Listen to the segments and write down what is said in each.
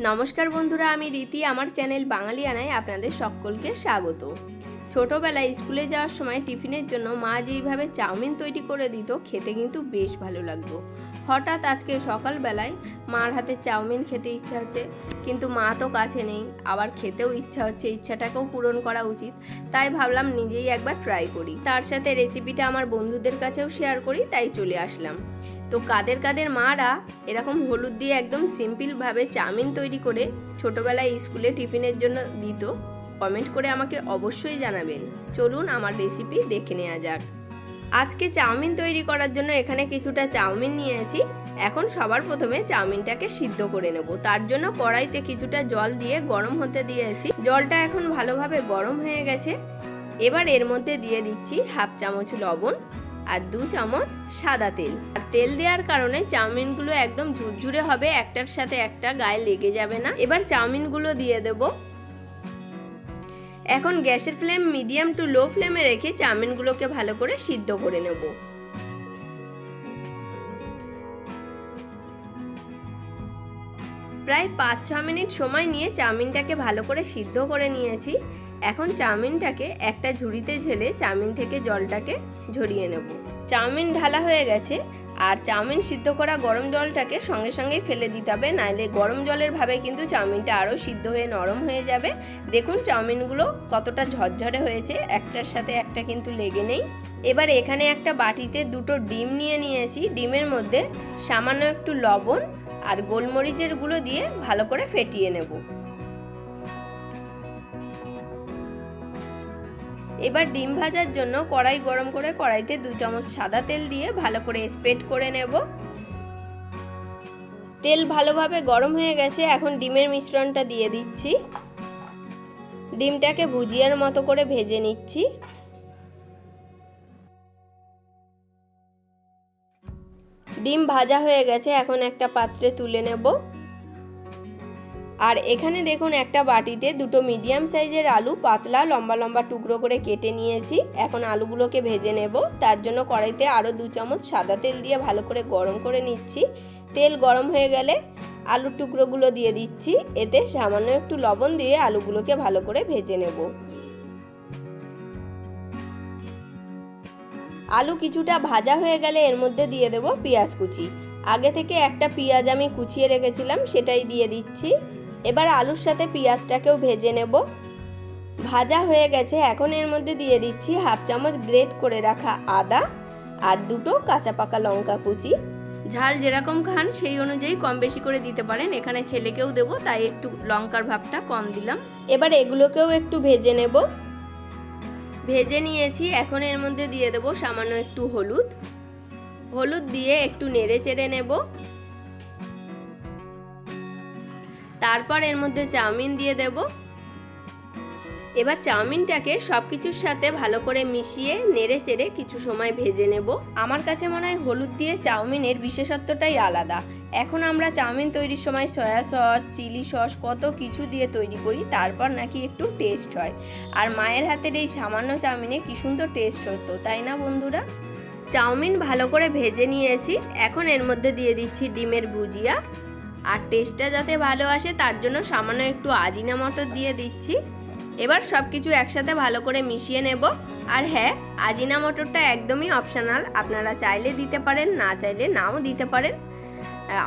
নমস্কার বন্ধুরা, আমি রীতি। আমার চ্যানেল বাঙালিয়ানায় আপনাদের সকলকে স্বাগত। ছোটবেলায় স্কুলে যাওয়ার সময় টিফিনের জন্য মা যেইভাবে চাউমিন তৈরি করে দিত, খেতে কিন্তু বেশ ভালো লাগতো। হঠাৎ আজকে সকালবেলায় মার হাতে চাউমিন খেতে ইচ্ছা হচ্ছে, কিন্তু মা তো কাছে নেই, আবার খেতেও ইচ্ছা হচ্ছে, ইচ্ছাটাকেও পূরণ করা উচিত। তাই ভাবলাম নিজেই একবার ট্রাই করি, তার সাথে রেসিপিটা আমার বন্ধুদের কাছেও শেয়ার করি, তাই চলে আসলাম। তো কাদের কাদের মারা এরকম হলুদ দিয়ে একদম সিম্পলভাবে চাউমিন তৈরি করে ছোটবেলায় স্কুলে টিফিনের জন্য দিত, কমেন্ট করে আমাকে অবশ্যই জানাবেন। চলুন আমার রেসিপি দেখে নেওয়া যাক। আজকে চাউমিন তৈরি করার জন্য এখানে কিছুটা চাউমিন নিয়েছি। এখন সবার প্রথমে চাউমিনটাকে সিদ্ধ করে নেব। তার জন্য কড়াইতে কিছুটা জল দিয়ে গরম হতে দিয়েছি। জলটা এখন ভালোভাবে গরম হয়ে গেছে। এবার এর মধ্যে দিয়ে দিচ্ছি হাফ চামচ লবণ আর 2 চামচ সাদা তেল। আর তেল দেওয়ার কারণে চাউমিনগুলো একদম ঝুরঝুরে হবে, একটার সাথে একটা গায়ে লেগে যাবে না। এবার চাউমিনগুলো দিয়ে দেব। এখন গ্যাসের ফ্লেম মিডিয়াম টু লো ফ্লেমে রেখে চাউমিনগুলোকে ভালো করে সিদ্ধ করে নেব। প্রায় 5-6 মিনিট সময় নিয়ে চাউমিনটাকে ভালো করে সিদ্ধ করে নিয়েছি। এখন চাউমিনটাকে একটা ঝুড়িতে ঢেলে চাউমিন থেকে জলটাকে ঝরিয়ে নেব। চাউমিন ঢালা হয়ে গেছে, আর চাউমিন সিদ্ধ করা গরম জলটাকে সঙ্গে সঙ্গেই ফেলে দিতে হবে, নাহলে গরম জলের ভাবে কিন্তু চাউমিনটা আরও সিদ্ধ হয়ে নরম হয়ে যাবে। দেখুন চাউমিনগুলো কতটা ঝরঝরে হয়েছে, একটার সাথে একটা কিন্তু লেগে নেই। এবার এখানে একটা বাটিতে 2টো ডিম নিয়ে নিয়েছি। ডিমের মধ্যে সামান্য একটু লবণ আর গোলমরিচের গুঁড়ো দিয়ে ভালো করে ফেটিয়ে নেব। এবার ডিম ভাজার জন্য কড়াই গরম করে কড়াইতে 2 চামচ সাদা তেল দিয়ে ভালো করে স্প্রেড করে নেব। তেল ভালোভাবে গরম হয়ে গেছে। এখন ডিমের মিশ্রণটা দিয়ে দিচ্ছি। ডিমটাকে ভুজিয়ার মতো করে ভেজে নিচ্ছি। ডিম ভাজা হয়ে গেছে, এখন একটা পাত্রে তুলে নেব। আর এখানে দেখুন একটা বাটিতে 2টো মিডিয়াম সাইজের আলু পাতলা লম্বা লম্বা টুকরো করে কেটে নিয়েছি। এখন আলুগুলোকে ভেজে নেব। তার জন্য কড়াইতে আরও 2 চামচ সাদা তেল দিয়ে ভালো করে গরম করে নিচ্ছি। তেল গরম হয়ে গেলে আলুর টুকরোগুলো দিয়ে দিচ্ছি। এতে সামান্য একটু লবণ দিয়ে আলুগুলোকে ভালো করে ভেজে নেব। আলু কিছুটা ভাজা হয়ে গেলে এর মধ্যে দিয়ে দেব পেঁয়াজ কুচি। আগে থেকে একটা পেঁয়াজ আমি কুচিয়ে রেখেছিলাম, সেটাই দিয়ে দিচ্ছি। এবার আলুর সাথে পেঁয়াজটাকেও ভেজে নেব। ভাজা হয়ে গেছে, এখন এর মধ্যে দিয়ে দিচ্ছি হাফ চামচ গ্রেট করে রাখা আদা আর 2টো কাঁচা পাকা লঙ্কা কুচি। ঝাল যেরকম খান সেই অনুযায়ী কম বেশি করে দিতে পারেন। এখানে ছেলেকেও দেবো, তাই একটু লঙ্কার ভাবটা কম দিলাম। এবার এগুলোকেও একটু ভেজে নেব। ভেজে নিয়েছি, এখন এর মধ্যে দিয়ে দেবো সামান্য একটু হলুদ দিয়ে একটু নেড়ে চেড়ে নেব। তারপর এর মধ্যে চাউমিন দিয়ে দেব। এবার চাউমিনটাকে সবকিছুর সাথে ভালো করে মিশিয়ে নেড়ে চেড়ে কিছু সময় ভেজে নেব। আমার কাছে মনে হয় হলুদ দিয়ে চাউমিনের বিশেষত্বটাই আলাদা। এখন আমরা চাউমিন তৈরির সময় সয়া সস, চিলি সস কত কিছু দিয়ে তৈরি করি, তারপর নাকি একটু টেস্ট হয়। আর মায়ের হাতের এই সামান্য চাউমিনে কি সুন্দর টেস্ট হতো, তাই না বন্ধুরা? চাউমিন ভালো করে ভেজে নিয়েছি। এখন এর মধ্যে দিয়ে দিচ্ছি ডিমের ভুজিয়া। আর টেস্টটা যাতে ভালো আসে তার জন্য সামান্য একটু আজিনামটর দিয়ে দিচ্ছি। এবার সব কিছু একসাথে ভালো করে মিশিয়ে নেব। আর হ্যাঁ, আজিনামটরটা একদমই অপশনাল, আপনারা চাইলে দিতে পারেন, না চাইলে নাও দিতে পারেন।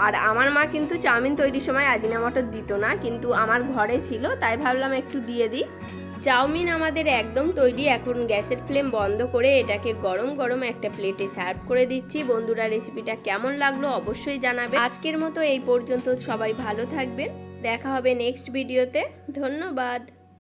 আর আমার মা কিন্তু চাউমিন তৈরির সময় আজিনামটর দিত না, কিন্তু আমার ঘরে ছিল, তাই ভাবলাম একটু দিয়ে দিই। চাউমিন আমাদের একদম তৈরি। এখন গ্যাসের ফ্লেম বন্ধ করে এটাকে গরম গরম একটা প্লেটে সার্ভ করে দিচ্ছি। বন্ধুরা, রেসিপিটা কেমন লাগলো অবশ্যই জানাবে। আজকের মতো এই পর্যন্ত, সবাই ভালো থাকবেন। দেখা হবে নেক্সট ভিডিওতে। ধন্যবাদ।